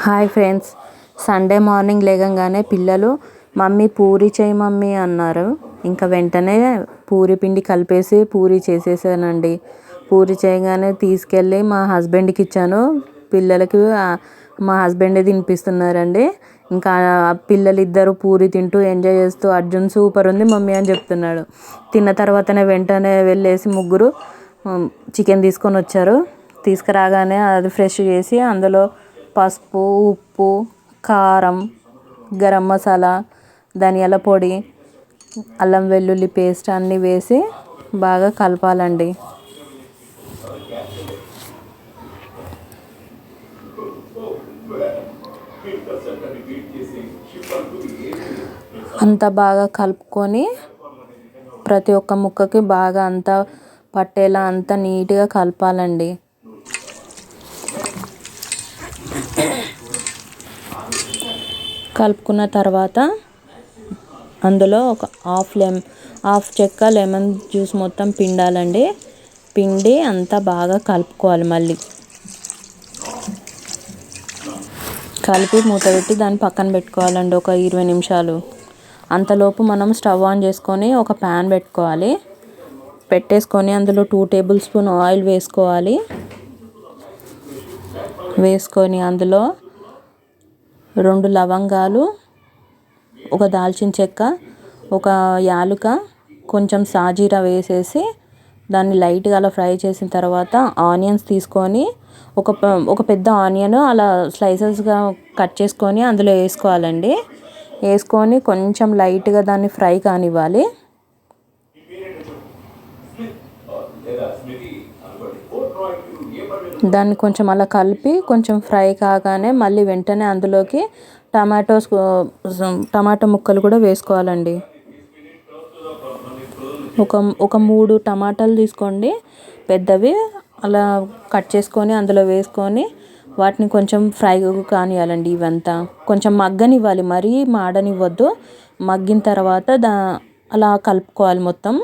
Hi friends, Sunday morning లేవగానే పిల్లలు mummy puri చేయి మమ్మీ అన్నారు. ఇంకా వెంటనే పూరి పిండి కలిపేసి పూరి చేసేసానండి. పూరి చేయగానే తీసుకెళ్ళి మా హస్బెండ్కి ఇచ్చాను. పిల్లలకి మా హస్బెండే తినిపిస్తున్నారండి. ఇంకా పిల్లలు ఇద్దరు పూరి తింటూ ఎంజాయ్ చేస్తూ అర్జున్ సూపర్ ఉంది మమ్మీ అని చెప్తున్నాడు. తిన్న తర్వాతనే వెంటనే వెళ్ళేసి ముగ్గురు చికెన్ తీసుకొని వచ్చారు. తీసుకురాగానే అది ఫ్రెష్ చేసి అందులో పసుపు, ఉప్పు, కారం, గరం మసాలా, ధనియాల పొడి, అల్లం వెల్లుల్లి పేస్ట్ అన్నీ వేసి బాగా కలపాలండి. అంత బాగా కలుపుకొని ప్రతి ఒక్క ముక్కకి బాగా అంతా పట్టేలా అంతా నీట్గా కలపాలండి. కలుపుకున్న తర్వాత అందులో ఒక హాఫ్ చెక్క లెమన్ జ్యూస్ మొత్తం పిండాలండి. పిండి అంతా బాగా కలుపుకోవాలి. మళ్ళీ కలిపి మూత పెట్టి దాన్ని పక్కన పెట్టుకోవాలండి ఒక 20 నిమిషాలు. అంతలోపు మనం స్టవ్ ఆన్ చేసుకొని ఒక ప్యాన్ పెట్టేసుకొని అందులో 2 టేబుల్ స్పూన్ ఆయిల్ వేసుకొని అందులో 2 లవంగాలు, ఒక దాల్చిన చెక్క, ఒక యాలుక, కొంచెం సాజీరా వేసేసి దాన్ని లైట్గా అలా ఫ్రై చేసిన తర్వాత ఆనియన్స్ తీసుకొని ఒక పెద్ద ఆనియన్ అలా స్లైసెస్గా కట్ చేసుకొని అందులో వేసుకోవాలండి. వేసుకొని కొంచెం లైట్గా దాన్ని ఫ్రై కానివ్వాలి. దాన్ని కొంచెం అలా కలిపి కొంచెం ఫ్రై కాగానే మళ్ళీ వెంటనే అందులోకి టమాటో ముక్కలు కూడా వేసుకోవాలండి. ఒక 3 టమాటాలు తీసుకోండి, పెద్దవి, అలా కట్ చేసుకొని అందులో వేసుకొని వాటిని కొంచెం ఫ్రై కానివ్వాలండి. ఇవంతా కొంచెం మగ్గనివ్వాలి, మరీ మాడనివ్వద్దు. మగ్గిన తర్వాత అలా కలుపుకోవాలి. మొత్తం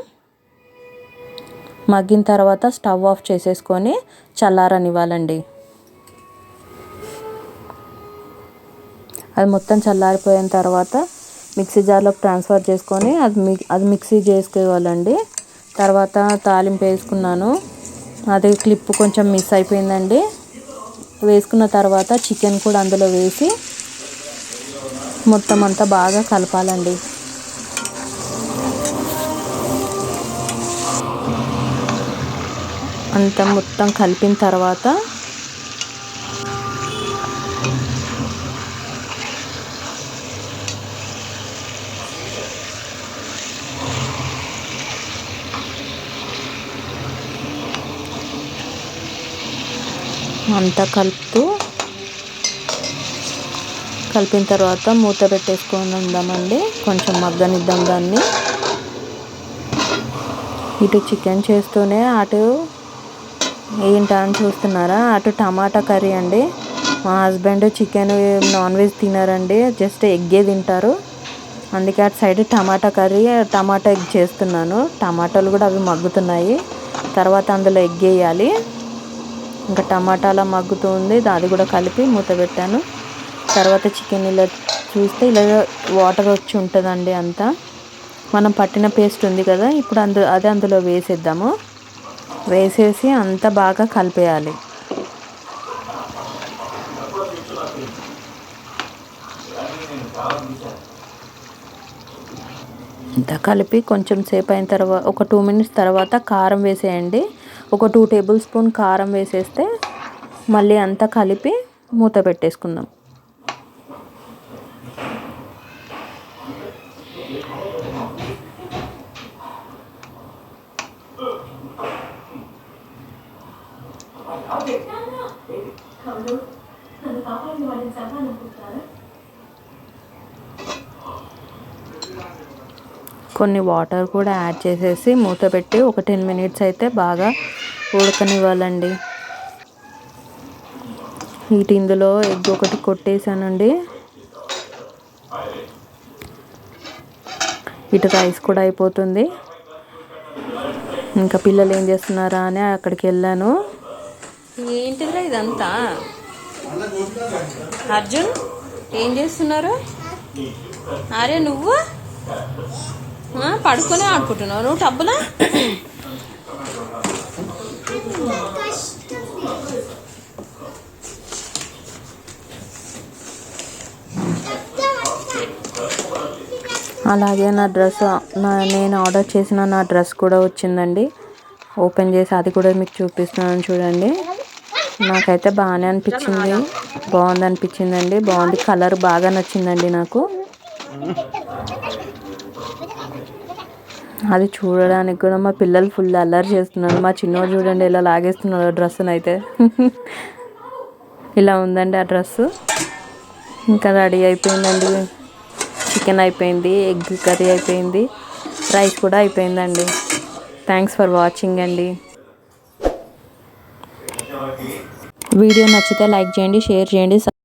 మగ్గిన తర్వాత స్టవ్ ఆఫ్ చేసేసుకొని చల్లారనివ్వాలండి. అది మొత్తం చల్లారిపోయిన తర్వాత మిక్సీ జార్లోకి ట్రాన్స్ఫర్ చేసుకొని అది మిక్సీ చేసుకోవాలండి. తర్వాత తాలింపు వేసుకున్నాను. అది క్లిప్ కొంచెం మిస్ అయిపోయిందండి. వేసుకున్న తర్వాత చికెన్ కూడా అందులో వేసి మొత్తం అంతా బాగా కలపాలండి. అంతా మొత్తం కలిపిన తర్వాత కలిపిన తర్వాత మూత పెట్టేసుకొని ఉందామండి. కొంచెం మగ్గనిద్దాం దాన్ని. ఇటు చికెన్ చేస్తూనే అటు ఏంటా అని చూస్తున్నారా, అటు టమాటా కర్రీ అండి. మా హస్బెండ్ చికెన్ నాన్ వెజ్ తినారండి, జస్ట్ ఎగ్గే తింటారు. అందుకే అటు side tomato curry, tomato egg చేస్తున్నాను. టమాటాలు కూడా అవి మగ్గుతున్నాయి. తర్వాత అందులో ఎగ్ వేయాలి. ఇంకా టమాటా అలా మగ్గుతుంది, అది కూడా కలిపి మూత పెట్టాను. తర్వాత చికెన్ ఇలా చూస్తే ఇలా వాటర్ వచ్చి ఉంటుందండి. అంతా మనం పట్టిన పేస్ట్ ఉంది కదా, ఇప్పుడు అందులో వేసేద్దాము. వేసేసి అంతా బాగా కలిపేయాలి. అంతా కలిపి కొంచెం సేపు అయిన తర్వాత ఒక 2 మినిట్స్ తర్వాత కారం వేసేయండి. ఒక 2 టేబుల్ స్పూన్ కారం వేసేస్తే మళ్ళీ అంతా కలిపి మూత పెట్టేసుకుందాం. కొన్ని వాటర్ కూడా యాడ్ చేసేసి మూత పెట్టి ఒక 10 మినిట్స్ అయితే బాగా ఉడకనివ్వాలండి. ఇందులో ఎగ్ ఒకటి కొట్టేసానండి. ఇటు రైస్ కూడా అయిపోతుంది. ఇంకా పిల్లలు ఏం చేస్తున్నారా అని అక్కడికి వెళ్ళాను. ఏంటిదిరా ఇదంతా? అర్జున్ ఏం చేస్తున్నారు? అరే నువ్వు పడుకొని ఆడుకుంటున్నావు నువ్వు టబ్బులా? అలాగే నా డ్రెస్ నేను ఆర్డర్ చేసిన నా డ్రెస్ కూడా వచ్చిందండి. ఓపెన్ చేసి అది కూడా మీకు చూపిస్తున్నాను చూడండి. నాకైతే బాగానే అనిపించింది, బాగుంది అనిపించిందండి. బాగుంది, కలర్ బాగా నచ్చిందండి నాకు. అది చూడడానికి కూడా మా పిల్లలు ఫుల్ అల్లరి చేస్తున్నారు. మా చిన్నోడు చూడండి ఇలా లాగేస్తున్నారు డ్రెస్సును అయితే. ఇలా ఉందండి ఆ డ్రెస్సు. ఇంకా రెడీ అయిపోయిందండి. చికెన్ అయిపోయింది, ఎగ్ కర్రీ అయిపోయింది, రైస్ కూడా అయిపోయిందండి. థ్యాంక్స్ ఫర్ వాచింగ్ అండి. వీడియో నచ్చితే లైక్ చేయండి, షేర్ చేయండి.